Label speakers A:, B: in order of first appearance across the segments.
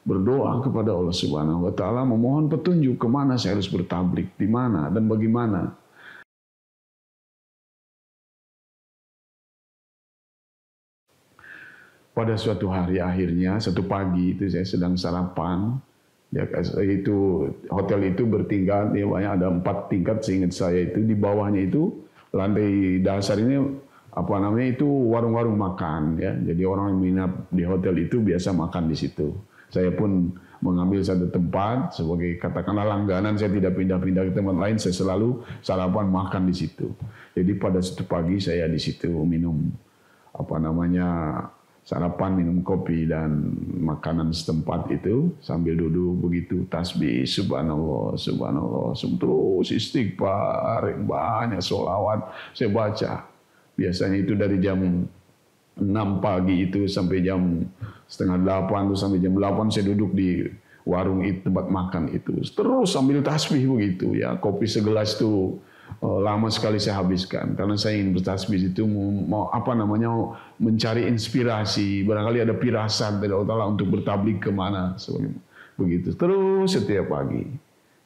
A: berdoa kepada Allah Subhanahu wa taala, memohon petunjuk kemana saya harus bertablik, di mana dan bagaimana. Pada suatu hari akhirnya, satu pagi itu saya sedang sarapan, ya, itu hotel itu bertingkat, ya, ada 4 tingkat seingat saya itu. Di bawahnya itu lantai dasar ini apa namanya itu warung-warung makan, ya. Jadi orang yang menginap di hotel itu biasa makan di situ. Saya pun mengambil satu tempat sebagai katakanlah langganan, saya tidak pindah-pindah ke tempat lain, saya selalu sarapan makan di situ. Jadi pada suatu pagi saya di situ minum apa namanya sarapan, minum kopi dan makanan setempat itu sambil duduk begitu tasbih subhanallah subhanallah, terus istighfar banyak, sholawat saya baca. Biasanya itu dari jam 6 pagi itu sampai jam setengah 8 tuh, sampai jam 8 saya duduk di warung itu, tempat makan itu, terus sambil tasbih begitu ya. Kopi segelas tuh lama sekali saya habiskan karena saya ingin bertasbih itu mau apa namanya mencari inspirasi, barangkali ada firasat dari Allah Taala untuk bertablik kemana begitu. Terus setiap pagi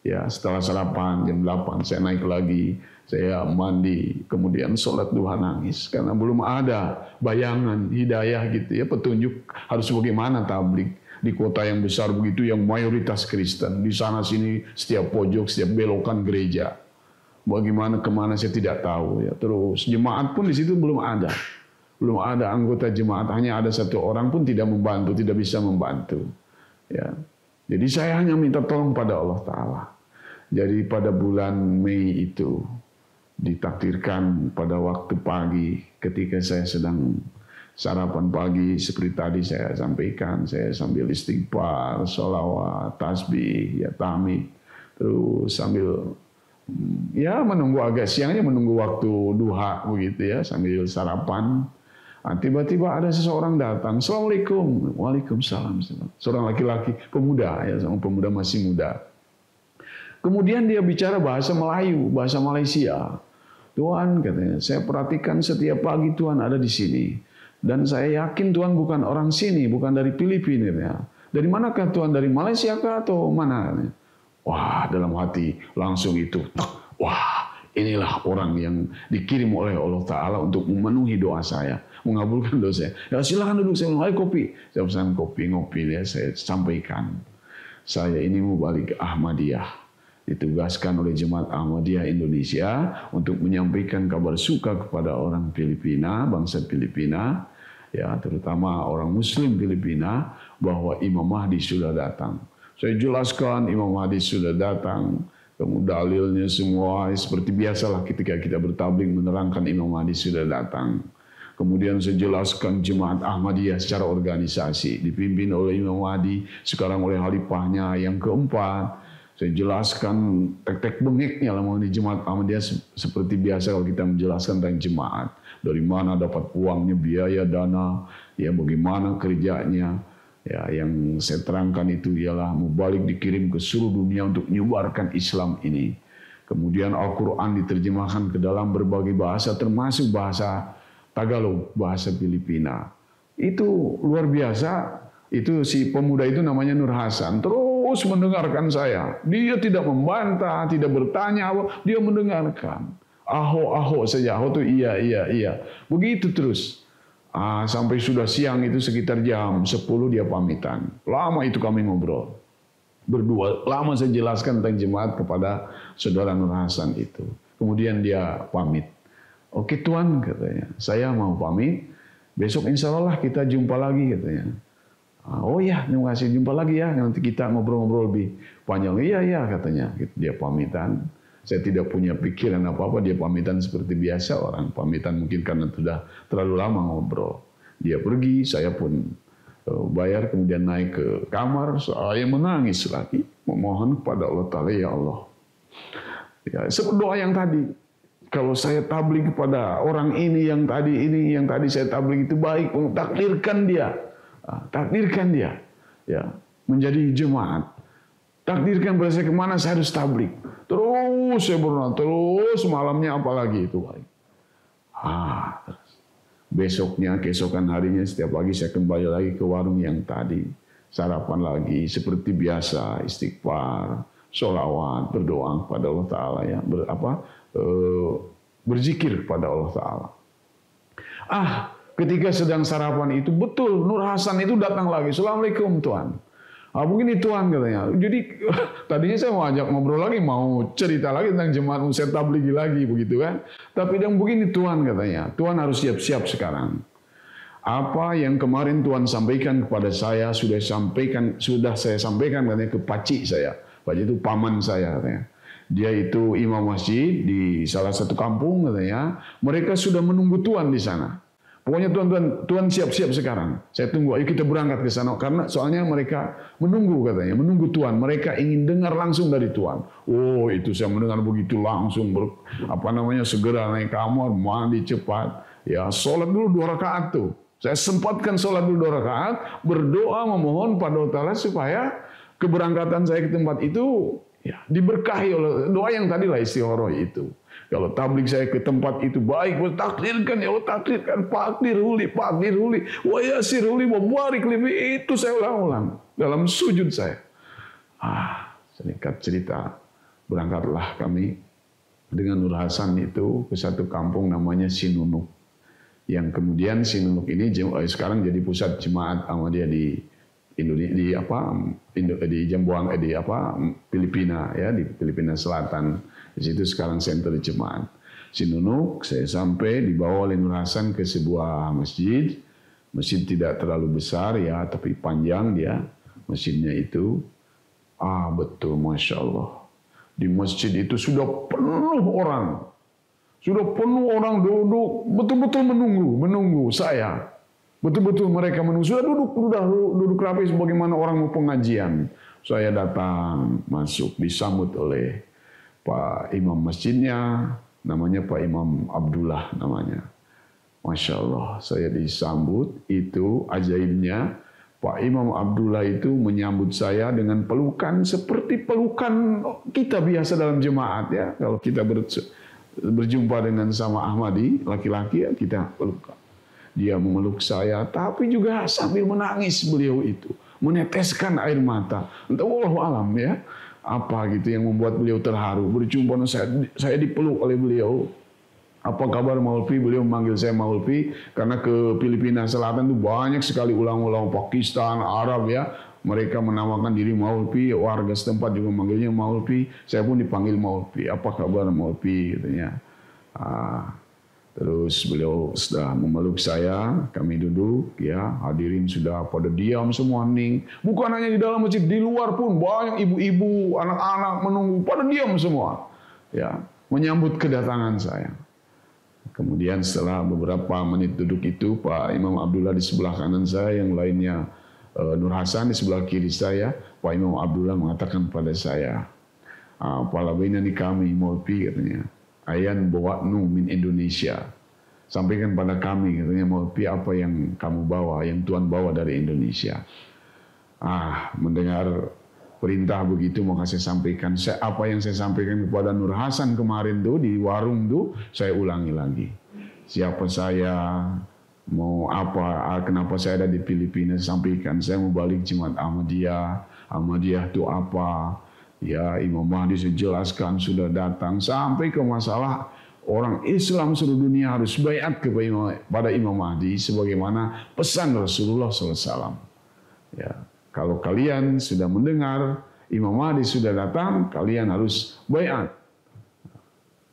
A: ya setelah sarapan jam 8 saya naik lagi, saya mandi, kemudian sholat duha, nangis karena belum ada bayangan hidayah gitu ya, petunjuk harus bagaimana tablik di kota yang besar begitu yang mayoritas Kristen, di sana sini setiap pojok setiap belokan gereja. Bagaimana kemana saya tidak tahu ya. Terus jemaat pun di situ belum ada anggota jemaat, hanya ada 1 orang pun tidak membantu, tidak bisa membantu ya. Jadi saya hanya minta tolong pada Allah Taala. Jadi pada bulan Mei itu ditakdirkan pada waktu pagi ketika saya sedang sarapan pagi seperti tadi saya sampaikan, saya sambil istighfar, sholawat, tasbih, ya tahmid, terus sambil ya menunggu agak siangnya, menunggu waktu duha begitu ya, sambil sarapan. Tiba-tiba ada seseorang datang, assalamualaikum, waalaikumsalam, seorang laki-laki pemuda ya, seorang pemuda masih muda. Kemudian dia bicara bahasa Melayu, bahasa Malaysia. Tuhan katanya, saya perhatikan setiap pagi Tuhan ada di sini, dan saya yakin Tuhan bukan orang sini, bukan dari Filipina ya. Dari manakah Tuhan, dari Malaysia kah atau mana? Wah, dalam hati langsung itu, wah, inilah orang yang dikirim oleh Allah Ta'ala untuk memenuhi doa saya, mengabulkan doa saya. Ya silakan duduk, saya mau kopi. Saya pesan kopi, ngopi ya, saya sampaikan. Saya ini mau balik ke Ahmadiyah, ditugaskan oleh Jemaat Ahmadiyah Indonesia untuk menyampaikan kabar suka kepada orang Filipina, bangsa Filipina, ya terutama orang Muslim Filipina, bahwa Imam Mahdi sudah datang. Saya jelaskan Imam Mahdi sudah datang, kemudian dalilnya semua seperti biasalah ketika kita bertablik menerangkan Imam Mahdi sudah datang. Kemudian saya jelaskan Jemaat Ahmadiyah secara organisasi dipimpin oleh Imam Mahdi, sekarang oleh khalifahnya yang keempat. Saya jelaskan tek-tek bengeknya lah di Jemaat Ahmadiyah seperti biasa kalau kita menjelaskan tentang jemaat. Dari mana dapat uangnya, biaya, dana, ya bagaimana kerjanya. Ya, yang saya terangkan itu ialah mubalik dikirim ke seluruh dunia untuk menyebarkan Islam ini. Kemudian Al-Quran diterjemahkan ke dalam berbagai bahasa, termasuk bahasa Tagalog, bahasa Filipina. Itu luar biasa. Itu si pemuda itu namanya Nur Hasan, terus mendengarkan saya. Dia tidak membantah, tidak bertanya, dia mendengarkan. Aho saja, aho itu iya. Begitu terus. Sampai sudah siang itu sekitar jam 10 dia pamitan. Lama itu kami ngobrol. Berdua, lama saya jelaskan tentang jemaat kepada saudara Nur Hasan itu. Kemudian dia pamit. Oke Tuan katanya, saya mau pamit. Besok insya Allah kita jumpa lagi katanya. Oh ya, terima kasih, jumpa lagi ya. Nanti kita ngobrol-ngobrol lebih panjang. Iya katanya. Dia pamitan. Saya tidak punya pikiran apa-apa, dia pamitan seperti biasa orang pamitan, mungkin karena sudah terlalu lama ngobrol. Dia pergi, saya pun bayar, kemudian naik ke kamar, saya menangis lagi, memohon kepada Allah Ta'ala, ya Allah. Ya, seperti doa yang tadi, kalau saya tablik kepada orang ini, yang tadi saya tablik itu baik, takdirkan dia, ya, menjadi jemaat. Takdirkan pada saya kemana saya harus tablik. Terus saya berdoa, terus malamnya apalagi itu baik. Terus. Besoknya, keesokan harinya setiap pagi saya kembali lagi ke warung yang tadi. sarapan lagi seperti biasa, istighfar, sholawat, berdoa kepada Allah Taala ya, berzikir kepada Allah Taala. Ketika sedang sarapan itu betul Nur Hasan itu datang lagi. Assalamualaikum Tuan. Begini Tuan katanya. Jadi tadinya saya mau ajak ngobrol lagi, mau cerita lagi tentang jemaat saya tablighi lagi begitu kan. Tapi yang begini Tuan katanya, Tuan harus siap-siap sekarang. Apa yang kemarin Tuan sampaikan kepada saya sudah saya sampaikan katanya ke pakcik saya. Pakcik itu paman saya katanya. Dia itu imam masjid di salah satu kampung katanya. Mereka sudah menunggu Tuan di sana. Pokoknya Tuan siap-siap sekarang. Saya tunggu, ayo kita berangkat ke sana. Karena soalnya mereka menunggu katanya, menunggu Tuan. Mereka ingin dengar langsung dari Tuan. Oh itu saya mendengar begitu langsung, segera naik kamar, mandi cepat. Ya sholat dulu 2 rakaat tuh. Saya sempatkan sholat dulu 2 rakaat, berdoa memohon pada Allah Ta'ala supaya keberangkatan saya ke tempat itu ya, diberkahi oleh doa yang tadi lah istikharah itu. Kalau tabligh saya ke tempat itu baik, takdirkan ya Allah, takdirkan, takdir huli, wa yasir huli, wa barik li, itu saya ulang-ulang dalam sujud saya. Singkat cerita, berangkatlah kami dengan Nur Hasan itu ke satu kampung namanya Sinunuk. Yang kemudian Sinunuk ini sekarang jadi pusat jemaat Ahmadiyah di Filipina ya, di Filipina Selatan. Di situ sekarang center jemaat. Sinunuk saya sampai dibawa oleh Nur Hasan ke sebuah masjid. Masjid tidak terlalu besar ya, tapi panjang dia masjidnya itu. Betul, Masya Allah. Di masjid itu sudah penuh orang. Sudah penuh orang duduk, betul-betul menunggu saya. Betul-betul mereka menunggu. Sudah duduk rapi sebagaimana orang mau pengajian. Saya datang, masuk, disambut oleh Pak Imam masjidnya, namanya Pak Imam Abdullah namanya. Masya Allah, saya disambut, itu ajaibnya. Pak Imam Abdullah itu menyambut saya dengan pelukan seperti pelukan kita biasa dalam jemaat ya. Kalau kita berjumpa dengan sama Ahmadi, laki-laki ya kita pelukan. Dia memeluk saya, tapi juga sambil menangis beliau itu. Meneteskan air mata. Entah wallahu alam ya. Apa gitu yang membuat beliau terharu. Berjumpa saya dipeluk oleh beliau. Apa kabar Maulvi? Beliau memanggil saya Maulvi. Karena ke Filipina Selatan itu banyak sekali ulang-ulang Pakistan, Arab ya. Mereka menamakan diri Maulvi, warga setempat juga memanggilnya Maulvi. Saya pun dipanggil Maulvi. Apa kabar Maulvi? Katanya. Terus beliau sudah memeluk saya, kami duduk, ya hadirin sudah pada diam semua hening. Bukan hanya di dalam masjid, di luar pun banyak ibu-ibu, anak-anak menunggu, pada diam semua, ya menyambut kedatangan saya. Kemudian setelah beberapa menit duduk itu, Pak Imam Abdullah di sebelah kanan saya, yang lainnya Nur Hasan di sebelah kiri saya. Pak Imam Abdullah mengatakan pada saya, "Palabina ni kami Maulvi," katanya. "Ayan bawa'nu min Indonesia." Sampaikan pada kami, katanya, Maulvi, apa yang kamu bawa, yang Tuhan bawa dari Indonesia. Mendengar perintah begitu, maka saya sampaikan. Apa yang saya sampaikan kepada Nur Hasan kemarin tuh di warung tuh, saya ulangi lagi. Siapa saya, mau apa, kenapa saya ada di Filipina, sampaikan. Saya mau balik jemaat Ahmadiyah. Ahmadiyah itu apa? Ya, Imam Mahdi sejelaskan sudah datang sampai ke masalah orang Islam seluruh dunia harus baiat kepada Imam Mahdi sebagaimana pesan Rasulullah SAW. Ya, kalau kalian sudah mendengar Imam Mahdi sudah datang, kalian harus baiat.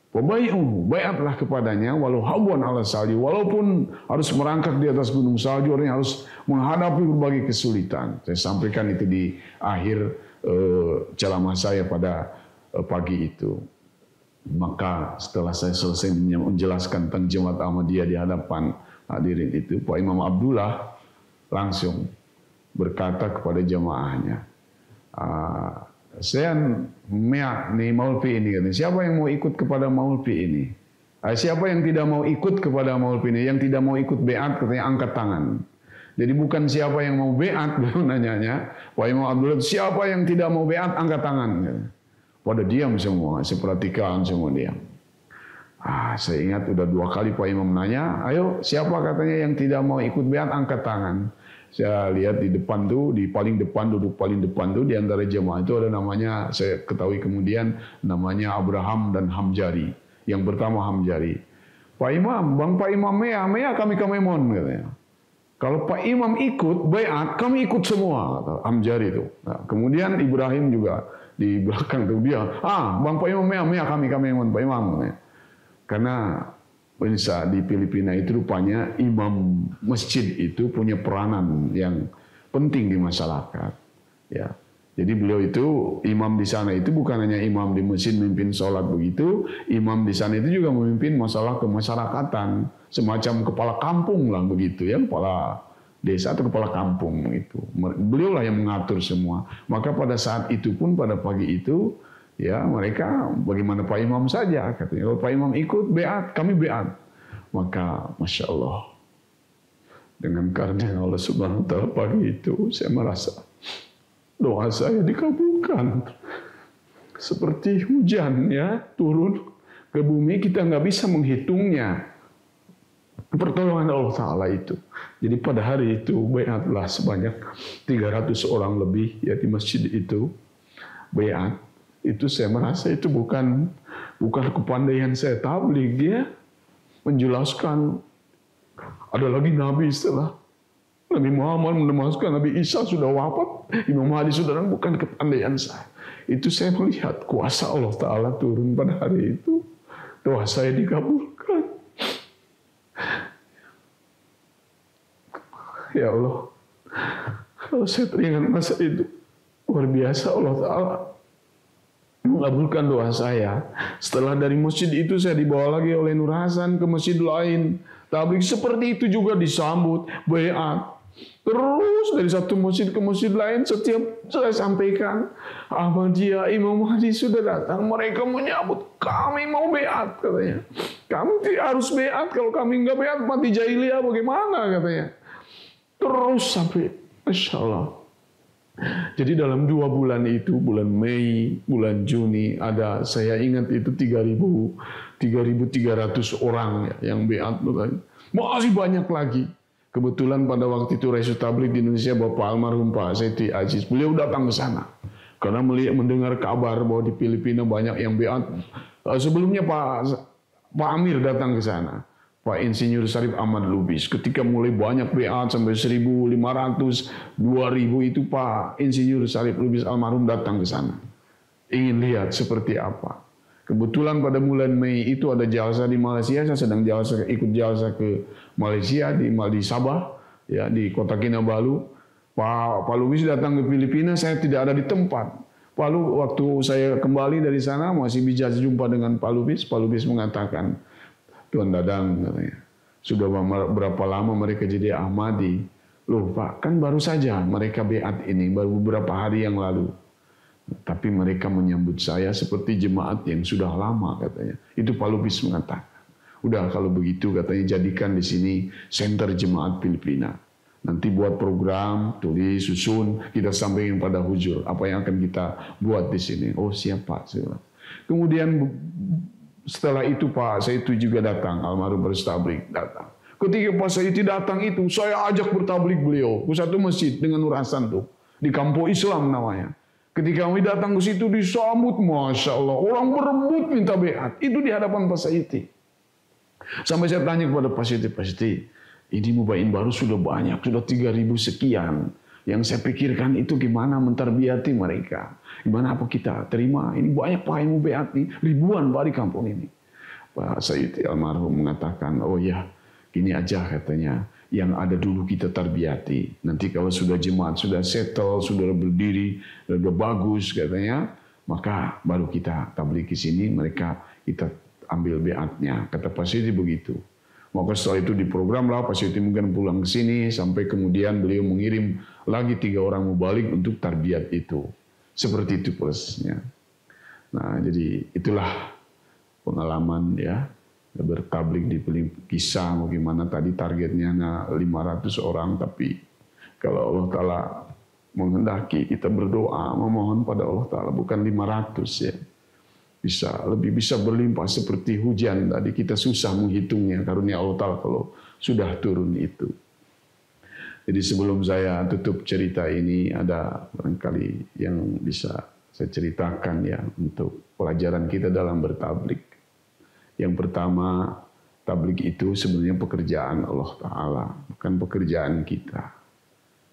A: Baiatlah kepadanya walau habwan ala salji, walaupun harus merangkak di atas gunung salju, orang harus menghadapi berbagai kesulitan. Saya sampaikan itu di akhir ceramah saya pada pagi itu. Maka setelah saya selesai menjelaskan tentang jemaat Ahmadiyah di hadapan hadirin itu, Pak Imam Abdullah langsung berkata kepada jemaahnya, "Saya nih Maulvi ini, siapa yang mau ikut kepada Maulvi ini? Siapa yang tidak mau ikut kepada Maulvi ini? Yang tidak mau ikut beat, katanya angkat tangan." Jadi bukan siapa yang mau beat, beliau nanyanya. Pak Imam Abdullah, siapa yang tidak mau beat, angkat tangan. Pada diam semua, saya perhatikan semua diam. Saya ingat udah 2 kali Pak Imam nanya, ayo siapa katanya yang tidak mau ikut beat, angkat tangan. Saya lihat di depan tuh, di paling depan, duduk paling depan tuh, di antara jemaah itu ada namanya, saya ketahui kemudian namanya Abraham dan Hamjari. Yang pertama Hamjari. Pak Imam, Bang Pak Imam mea kami mon katanya. Kalau Pak Imam ikut bayat, kami ikut semua, kata Hamjari itu. Nah, kemudian Ibrahim juga di belakang tuh dia, Bang Pak Imam mea kami mon Pak Imam. Katanya. Karena bisa di Filipina itu rupanya imam masjid itu punya peranan yang penting di masyarakat. Ya, jadi beliau itu imam di sana itu bukan hanya imam di masjid memimpin sholat begitu, imam di sana itu juga memimpin masalah kemasyarakatan, semacam kepala kampung lah begitu ya, kepala desa atau kepala kampung itu. Beliau lah yang mengatur semua. Maka pada saat itu pun pada pagi itu ya mereka bagaimana Pak Imam saja katanya. Kalau Pak Imam ikut beat, kami beat. Maka Masya Allah, dengan karunia Allah Subhanahu Wa Taala pagi itu saya merasa doa saya dikabulkan. Seperti hujan ya turun ke bumi, kita nggak bisa menghitungnya. Pertolongan Allah Ta'ala itu. Jadi pada hari itu beatlah sebanyak 300 orang lebih ya di masjid itu beat. Itu saya merasa itu bukan kepandaian saya tabligh ya, menjelaskan ada lagi Nabi setelah Nabi Muhammad, menjelaskan Nabi Isa sudah wafat, Imam Mahdi sudah, bukan kepandaian saya. Itu saya melihat kuasa Allah Ta'ala turun pada hari itu, doa saya dikabulkan. Ya Allah, kalau saya teringat masa itu, luar biasa Allah Ta'ala mengabulkan doa saya. Setelah dari masjid itu saya dibawa lagi oleh Nur Hasan ke masjid lain. Tabligh seperti itu juga disambut, bayat. Terus dari satu masjid ke masjid lain, setiap saya sampaikan, Ahmadiyah, Imam Mahdi sudah datang. Mereka menyambut, kami mau bayat katanya. Kami harus bayat, kalau kami nggak bayat mati jahiliyah bagaimana katanya. Terus sampai, Masya Allah. Jadi dalam 2 bulan itu, bulan Mei, bulan Juni, ada saya ingat itu 3.300 orang ya, yang beat. Masih banyak lagi. Kebetulan pada waktu itu Raisul Tabligh di Indonesia Bapak almarhum Pak Seti Aziz, beliau datang ke sana. Karena mendengar kabar bahwa di Filipina banyak yang beat. Sebelumnya Pak Amir datang ke sana. Pak Insinyur Syarif Ahmad Lubis. Ketika mulai banyak beat sampai 1.500, 2.000 itu Pak Insinyur Syarif Lubis almarhum datang ke sana. Ingin lihat seperti apa. Kebetulan pada bulan Mei itu ada jalsa di Malaysia, saya sedang ikut jalsa ke Malaysia di Sabah, ya di Kota Kinabalu. Pak Lubis datang ke Filipina, saya tidak ada di tempat. Waktu saya kembali dari sana masih bisa jumpa dengan Pak Lubis. Pak Lubis mengatakan, Tuan Dadang katanya, sudah berapa lama mereka jadi Ahmadi? Loh Pak, kan baru saja mereka beat ini, baru beberapa hari yang lalu. Tapi mereka menyambut saya seperti jemaat yang sudah lama katanya. Itu Pak Lubis mengatakan. Udah kalau begitu katanya jadikan di sini center jemaat Filipina. Nanti buat program, tulis, susun, kita sampaikan pada hujur. Apa yang akan kita buat di sini? Oh siap Pak. Kemudian setelah itu Pak Sayyidi juga datang, almarhum Tabligh datang. Ketika Pak Sayyidi datang itu, saya ajak bertabligh beliau ke satu masjid dengan Nur Hasan tuh, di Kampung Islam namanya. Ketika kami datang ke situ disambut, Masya Allah, orang berebut minta beat. Itu di hadapan Pak Sayyidi. Sampai saya tanya kepada Pak Sayyidi, ini mubain baru sudah banyak, sudah 3.000 sekian. Yang saya pikirkan itu gimana mentarbiati mereka. Gimana apa kita terima? Ini banyak Pak yang mau beat nih, ribuan Pak di kampung ini. Pak Sayyidi almarhum mengatakan, oh ya, gini aja katanya. Yang ada dulu kita tarbiyati. Nanti kalau sudah jemaat, sudah settle, sudah berdiri, sudah bagus katanya, maka baru kita tabligh ke sini, kita ambil beatnya. Kata Pak Sayyidi begitu. Maka setelah itu diprogram lah, Pak Sayyidi mungkin pulang ke sini, sampai kemudian beliau mengirim lagi 3 orang mubalik untuk tarbiyat itu. Seperti itu prosesnya. Nah, jadi itulah pengalaman ya. Bertabligh di kisah bagaimana tadi targetnya 500 orang, tapi kalau Allah Ta'ala menghendaki kita berdoa memohon pada Allah Ta'ala bukan 500 ya, bisa berlimpah seperti hujan tadi, kita susah menghitungnya karunia Allah Ta'ala kalau sudah turun itu Jadi sebelum saya tutup cerita ini, ada barangkali yang bisa saya ceritakan ya untuk pelajaran kita dalam bertablik. Yang pertama, tablik itu sebenarnya pekerjaan Allah Ta'ala, bukan pekerjaan kita.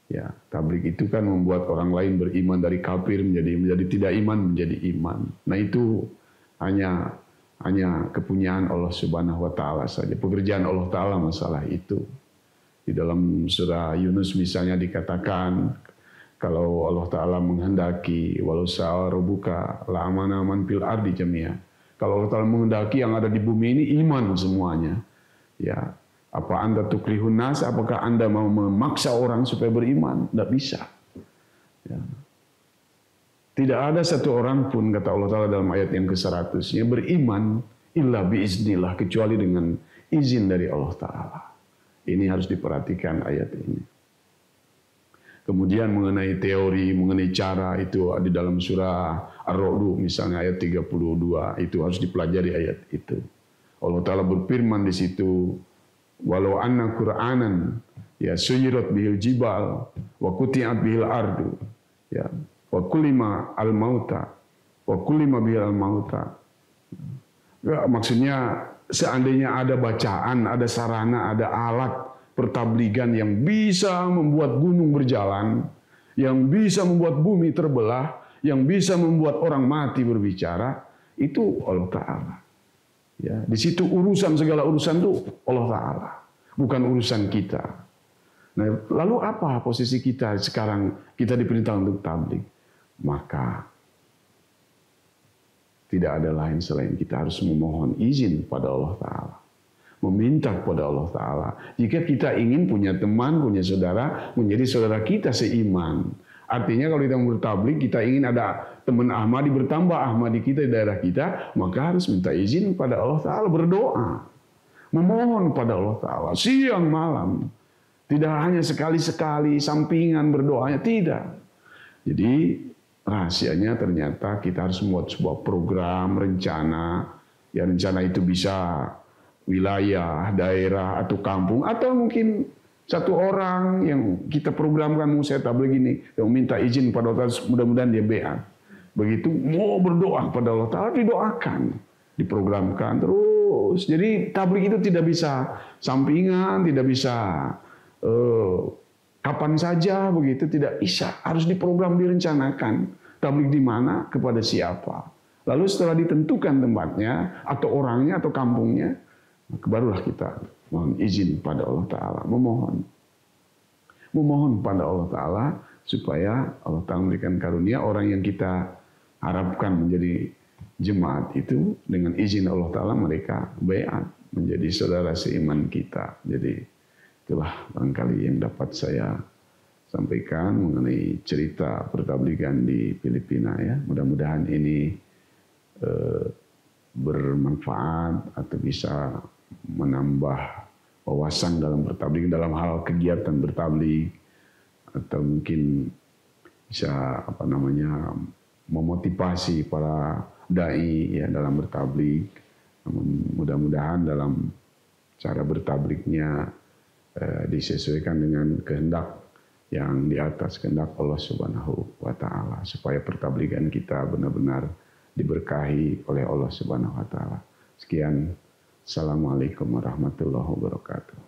A: Ya, tablik itu kan membuat orang lain beriman dari kafir menjadi tidak iman menjadi iman. Nah itu hanya kepunyaan Allah Subhanahu Wa Ta'ala saja. Pekerjaan Allah Ta'ala masalah itu. Di dalam surah Yunus misalnya dikatakan, kalau Allah Ta'ala menghendaki, walau sa'a rabbuka la amana man fil ardi jami'a. Kalau Allah Ta'ala menghendaki yang ada di bumi ini iman semuanya. Ya, apa Anda tukrihun nas? Apakah Anda mau memaksa orang supaya beriman? Tidak bisa. Ya. Tidak ada satu orang pun, kata Allah Ta'ala dalam ayat yang ke-100, yang beriman illa biiznillah, kecuali dengan izin dari Allah Ta'ala. Ini harus diperhatikan ayat ini. Kemudian mengenai teori, mengenai cara, itu di dalam surah Ar-Ra'd misalnya ayat 32, itu harus dipelajari ayat itu. Allah Ta'ala berfirman di situ, walau anna Qur'anan ya suyirat bihil jibal wa kuti'at bihil ardu ya wa kulima al-mauta wa kulima bihil al-mauta. Ya, maksudnya seandainya ada bacaan, ada sarana, ada alat pertabligan yang bisa membuat gunung berjalan, yang bisa membuat bumi terbelah, yang bisa membuat orang mati berbicara, itu Allah Ta'ala. Ya, di situ urusan, segala urusan itu Allah Ta'ala, bukan urusan kita. Nah, lalu apa posisi kita sekarang? Kita diperintah untuk tabligh. Maka tidak ada lain selain kita harus memohon izin pada Allah Ta'ala. Meminta kepada Allah Ta'ala. Jika kita ingin punya teman, punya saudara, menjadi saudara kita seiman. Artinya kalau kita bertabligh, kita ingin ada teman Ahmadi, bertambah Ahmadi kita di daerah kita, maka harus minta izin pada Allah Ta'ala, berdoa. Memohon pada Allah Ta'ala, siang malam. Tidak hanya sekali-sekali, sampingan berdoanya, tidak. Jadi rahasianya ternyata kita harus membuat sebuah program, rencana. Ya, rencana itu bisa wilayah, daerah, atau kampung, atau mungkin satu orang yang kita programkan, mau saya tabligh gini, yang minta izin pada Allah Ta'ala, mudah-mudahan dia beat. Begitu mau berdoa pada Allah Ta'ala, didoakan, diprogramkan terus. Jadi tabligh itu tidak bisa sampingan, tidak bisa kapan saja, begitu tidak bisa, harus diprogram, direncanakan. Tabligh di mana, kepada siapa. Lalu setelah ditentukan tempatnya, atau orangnya, atau kampungnya, barulah kita mohon izin pada Allah Ta'ala, memohon pada Allah Ta'ala supaya Allah Ta'ala memberikan karunia orang yang kita harapkan menjadi jemaat itu, dengan izin Allah Ta'ala mereka baiat menjadi saudara seiman kita. Jadi itulah barangkali yang dapat saya sampaikan mengenai cerita pertabligan di Filipina ya. Mudah-mudahan ini bermanfaat atau bisa menambah wawasan dalam bertabligh, dalam hal kegiatan bertabligh, atau mungkin bisa memotivasi para dai ya dalam bertabligh. Mudah-mudahan dalam cara bertablighnya disesuaikan dengan kehendak yang di atas, kehendak Allah Subhanahu wa Ta'ala, supaya pertabligan kita benar-benar diberkahi oleh Allah Subhanahu wa Ta'ala. Sekian, assalamualaikum warahmatullahi wabarakatuh.